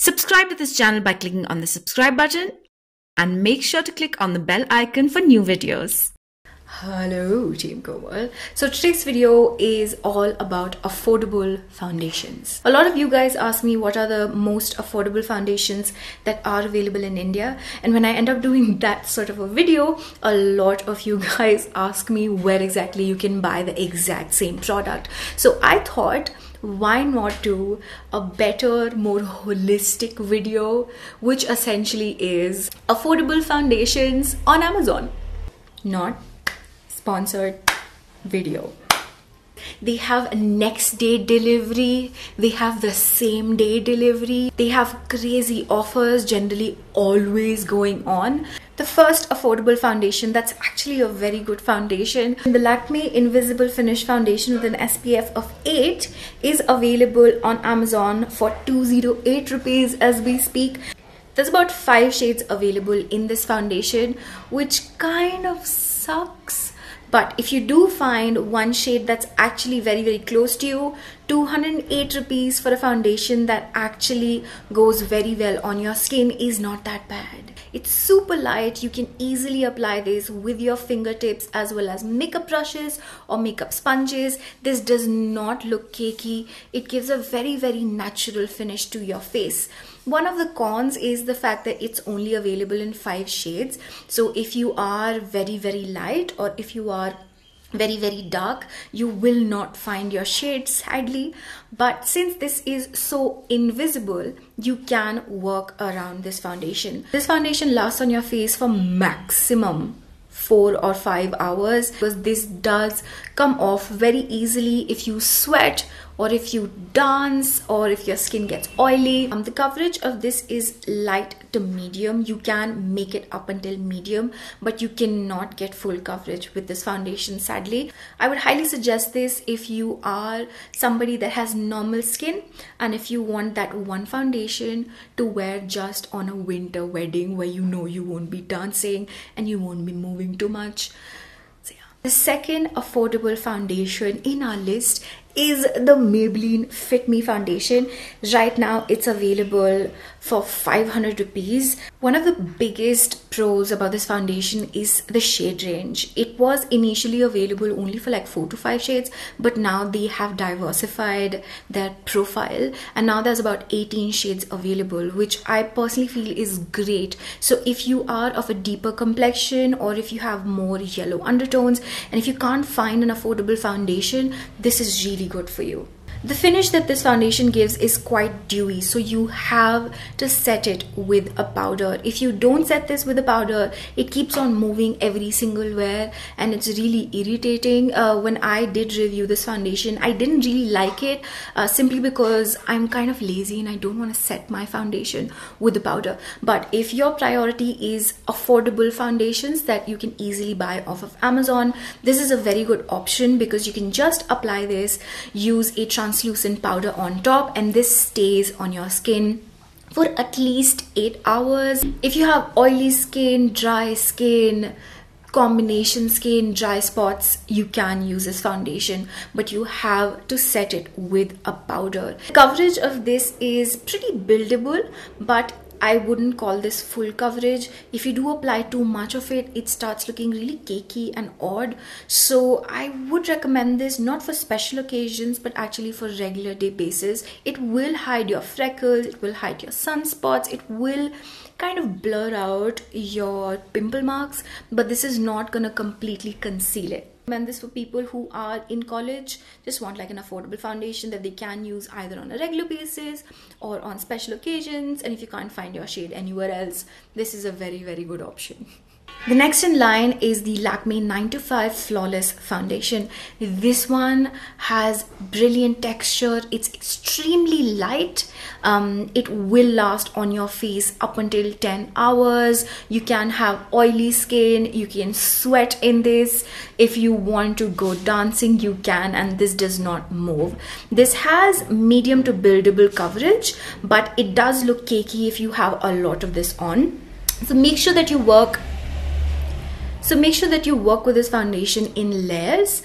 Subscribe to this channel by clicking on the subscribe button and make sure to click on the bell icon for new videos. Hello Team Komal. So today's video is all about affordable foundations. A lot of you guys ask me what are the most affordable foundations that are available in India, and when I end up doing that sort of a video, a lot of you guys ask me where exactly you can buy the exact same product. So I thought, why not do a better, more holistic video, which essentially is affordable foundations on Amazon. Not sponsored video. They have next day delivery, they have the same day delivery, they have crazy offers generally always going on. The first affordable foundation that's actually a very good foundation, the Lakmé Invisible Finish Foundation with an SPF of 8 is available on Amazon for 208 rupees as we speak. There's about 5 shades available in this foundation, which kind of sucks. But if you do find one shade that's actually very close to you, 208 rupees for a foundation that actually goes very well on your skin is not that bad. It's super light. You can easily apply this with your fingertips as well as makeup brushes or makeup sponges. This does not look cakey. It gives a very natural finish to your face. One of the cons is the fact that it's only available in 5 shades. So if you are very light or if you are very dark, you will not find your shade, sadly. But since this is so invisible, you can work around this foundation. This foundation lasts on your face for maximum 4 or 5 hours, because this does come off very easily if you sweat or if you dance or if your skin gets oily. The coverage of this is light to medium. You can make it up until medium, but you cannot get full coverage with this foundation, sadly. I would highly suggest this if you are somebody that has normal skin and if you want that one foundation to wear just on a winter wedding where you know you won't be dancing and you won't be moving too much. So yeah. The second affordable foundation in our list is the Maybelline Fit Me Foundation. Right now it's available for 500 rupees. One of the biggest pros about this foundation is the shade range. It was initially available only for like 4 to 5 shades, but now they have diversified their profile and now there's about 18 shades available, which I personally feel is great. So if you are of a deeper complexion or if you have more yellow undertones and if you can't find an affordable foundation, this is really good for you. The finish that this foundation gives is quite dewy, so you have to set it with a powder. If you don't set this with a powder, it keeps on moving every single wear and it's really irritating. When I did review this foundation, I didn't really like it simply because I'm kind of lazy and I don't want to set my foundation with the powder. But if your priority is affordable foundations that you can easily buy off of Amazon, this is a very good option because you can just apply this, use a translucent powder on top, and this stays on your skin for at least 8 hours. If you have oily skin, dry skin, combination skin, dry spots, you can use this foundation, but you have to set it with a powder. The coverage of this is pretty buildable, but I wouldn't call this full coverage. If you do apply too much of it, it starts looking really cakey and odd. So I would recommend this not for special occasions, but actually for regular day basis. It will hide your freckles, it will hide your sunspots, it will kind of blur out your pimple marks, but this is not gonna completely conceal it. I recommend this for people who are in college, just want like an affordable foundation that they can use either on a regular basis or on special occasions, and if you can't find your shade anywhere else, this is a very good option. The next in line is the Lakme 9 to 5 Flawless Foundation. This one has brilliant texture. It's extremely light. It will last on your face up until 10 hours. You can have oily skin. You can sweat in this. If you want to go dancing, you can, and this does not move. This has medium to buildable coverage, but it does look cakey if you have a lot of this on. So make sure that you work So make sure that you work with this foundation in layers.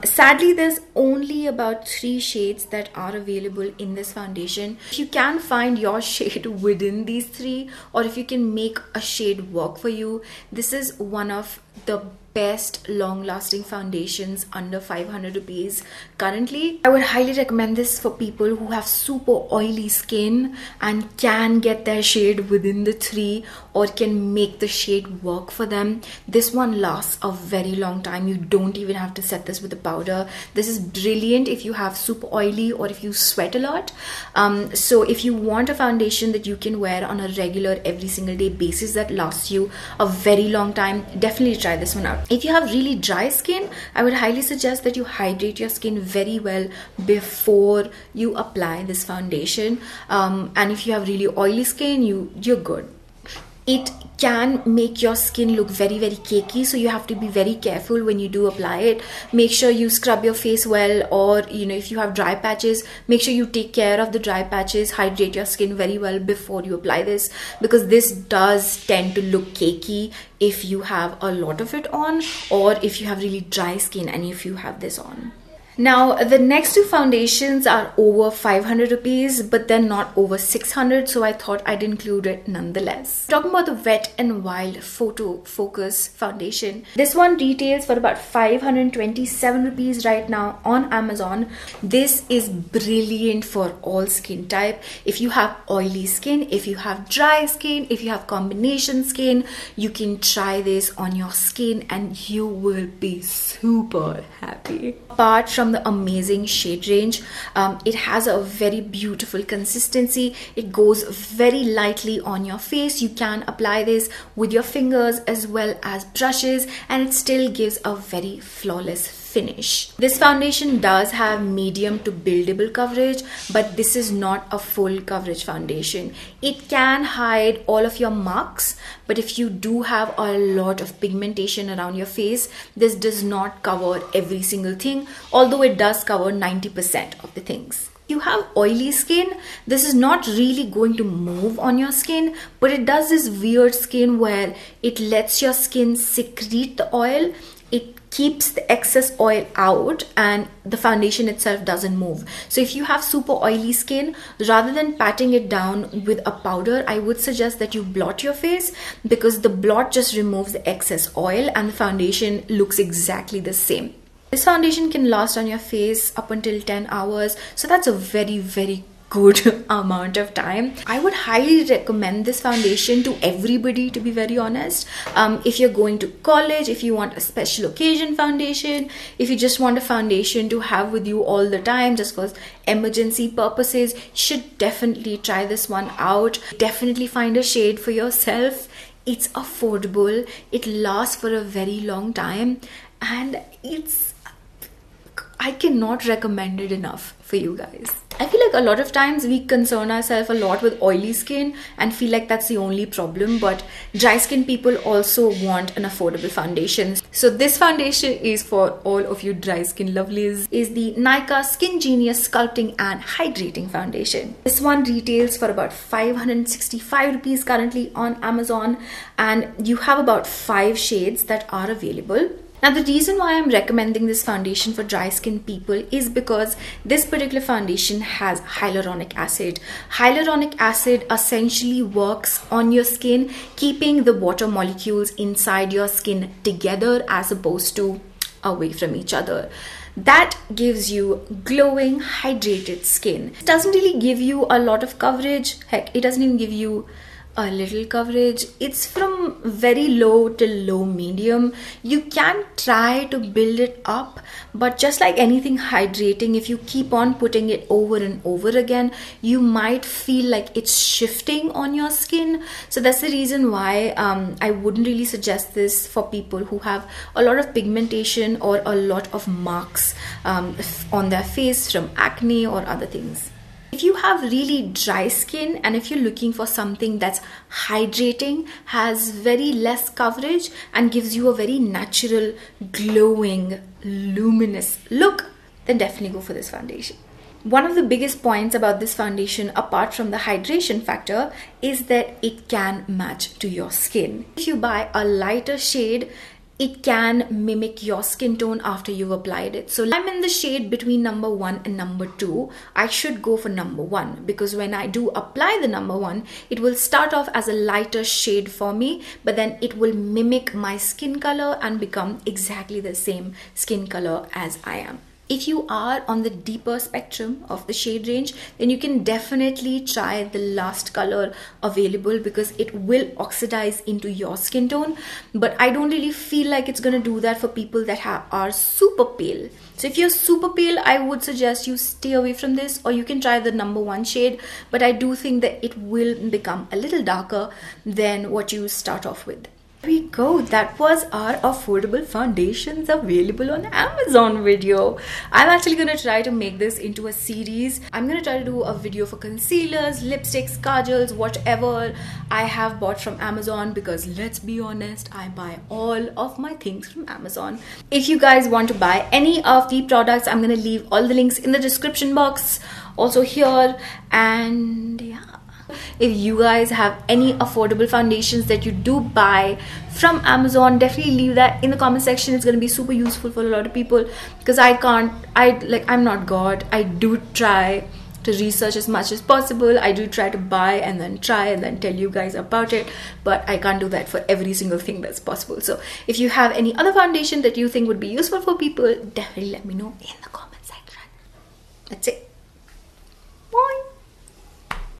Sadly, there's only about 3 shades that are available in this foundation. If you can find your shade within these 3, or if you can make a shade work for you, this is one of the best long-lasting foundations under 500 rupees currently. I would highly recommend this for people who have super oily skin and can get their shade within the 3, or can make the shade work for them. This one lasts a very long time. You don't even have to set this with a powder. This is brilliant if you have super oily or if you sweat a lot. So if you want a foundation that you can wear on a regular every single day basis that lasts you a very long time, definitely try this one out. If you have really dry skin, I would highly suggest that you hydrate your skin very well before you apply this foundation. And if you have really oily skin, you're good. It can make your skin look very, very cakey, so you have to be very careful when you do apply it. Make sure you scrub your face well, or if you have dry patches, make sure you take care of the dry patches. Hydrate your skin very well before you apply this, because this does tend to look cakey if you have a lot of it on, or if you have really dry skin and if you have this on. Now, the next 2 foundations are over 500 rupees, but they're not over 600, so I thought I'd include it nonetheless. Talking about the Wet n Wild Photo Focus Foundation. This one retails for about 527 rupees right now on Amazon. This is brilliant for all skin type. If you have oily skin, if you have dry skin, if you have combination skin, you can try this on your skin and you will be super happy. Apart from the amazing shade range, it has a very beautiful consistency. It goes very lightly on your face. You can apply this with your fingers as well as brushes, and it still gives a very flawless finish. This foundation does have medium to buildable coverage, but this is not a full coverage foundation. It can hide all of your marks, but if you do have a lot of pigmentation around your face, this does not cover every single thing, although it does cover 90% of the things. If you have oily skin, this is not really going to move on your skin, but it does this weird skin where it lets your skin secrete the oil. It keeps the excess oil out and the foundation itself doesn't move. So if you have super oily skin, rather than patting it down with a powder, I would suggest that you blot your face, because the blot just removes the excess oil and the foundation looks exactly the same. This foundation can last on your face up until 10 hours. So that's a very, very good amount of time. I would highly recommend this foundation to everybody, to be very honest. If you're going to college, if you want a special occasion foundation, if you just want a foundation to have with you all the time just for emergency purposes, you should definitely try this one out. Definitely find a shade for yourself. It's affordable, it lasts for a very long time, and I cannot recommend it enough for you guys. I feel like a lot of times we concern ourselves a lot with oily skin and feel like that's the only problem, but dry skin people also want an affordable foundation. So this foundation is for all of you dry skin lovelies. Is the Naica Skin Genius Sculpting and Hydrating Foundation. This one retails for about 565 rupees currently on Amazon, and you have about 5 shades that are available. Now, the reason why I'm recommending this foundation for dry skin people is because this particular foundation has hyaluronic acid. Hyaluronic acid essentially works on your skin, keeping the water molecules inside your skin together as opposed to away from each other. That gives you glowing, hydrated skin. It doesn't really give you a lot of coverage. Heck, it doesn't even give you a little coverage. It's from very low to low medium. You can try to build it up, but just like anything hydrating, if you keep on putting it over and over again, you might feel like it's shifting on your skin. So that's the reason why I wouldn't really suggest this for people who have a lot of pigmentation or a lot of marks on their face from acne or other things. If you have really dry skin and if you're looking for something that's hydrating, has very less coverage and gives you a very natural, glowing, luminous look, then definitely go for this foundation. One of the biggest points about this foundation, apart from the hydration factor, is that it can match to your skin. If you buy a lighter shade, it can mimic your skin tone after you've applied it. So I'm in the shade between number 1 and number 2. I should go for number 1 because when I do apply the number 1, it will start off as a lighter shade for me, but then it will mimic my skin color and become exactly the same skin color as I am. If you are on the deeper spectrum of the shade range, then you can definitely try the last color available because it will oxidize into your skin tone. But I don't really feel like it's going to do that for people that are super pale. So if you're super pale, I would suggest you stay away from this, or you can try the number 1 shade. But I do think that it will become a little darker than what you start off with. There we go. That was our affordable foundations available on Amazon video. I'm actually going to try to make this into a series. I'm going to try to do a video for concealers, lipsticks, kajals, whatever I have bought from Amazon, because let's be honest, I buy all of my things from Amazon. If you guys want to buy any of the products, I'm going to leave all the links in the description box, also here, and yeah. If you guys have any affordable foundations that you do buy from Amazon, definitely leave that in the comment section. It's going to be super useful for a lot of people, because I'm not God. I do try to research as much as possible. I do try to buy and then try and then tell you guys about it, but I can't do that for every single thing that's possible. So if you have any other foundation that you think would be useful for people, definitely let me know in the comment section. That's it.